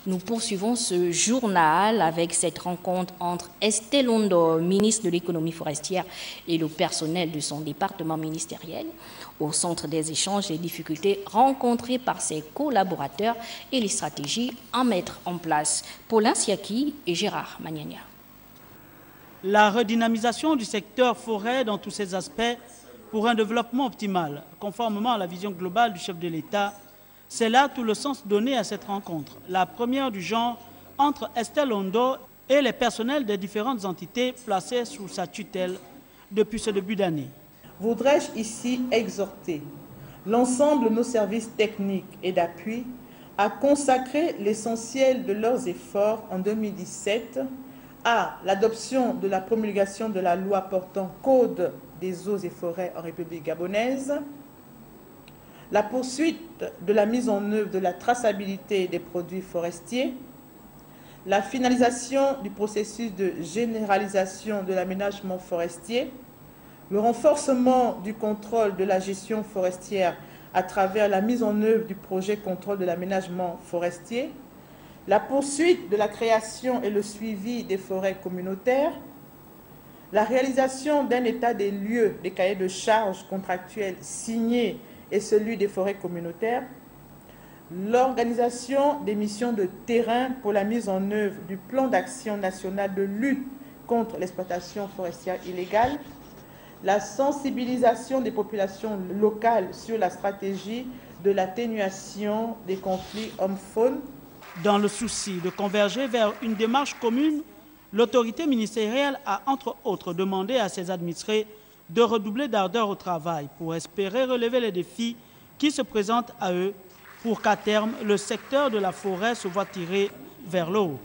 Nous poursuivons ce journal avec cette rencontre entre Estelle Ondo, ministre de l'économie forestière, et le personnel de son département ministériel. Au centre des échanges, les difficultés rencontrées par ses collaborateurs et les stratégies à mettre en place. Paulin Siaki et Gérard Magnania. La redynamisation du secteur forêt dans tous ses aspects pour un développement optimal, conformément à la vision globale du chef de l'État. C'est là tout le sens donné à cette rencontre, la première du genre entre Estelle Ondo et les personnels des différentes entités placées sous sa tutelle depuis ce début d'année. Voudrais-je ici exhorter l'ensemble de nos services techniques et d'appui à consacrer l'essentiel de leurs efforts en 2017 à l'adoption de la promulgation de la loi portant Code des eaux et forêts en République gabonaise, la poursuite de la mise en œuvre de la traçabilité des produits forestiers, la finalisation du processus de généralisation de l'aménagement forestier, le renforcement du contrôle de la gestion forestière à travers la mise en œuvre du projet contrôle de l'aménagement forestier, la poursuite de la création et le suivi des forêts communautaires, la réalisation d'un état des lieux des cahiers de charges contractuels signés et celui des forêts communautaires, l'organisation des missions de terrain pour la mise en œuvre du plan d'action national de lutte contre l'exploitation forestière illégale, la sensibilisation des populations locales sur la stratégie de l'atténuation des conflits hommes-faune. Dans le souci de converger vers une démarche commune, l'autorité ministérielle a entre autres demandé à ses administrés de redoubler d'ardeur au travail pour espérer relever les défis qui se présentent à eux pour qu'à terme, le secteur de la forêt se voit tiré vers le haut.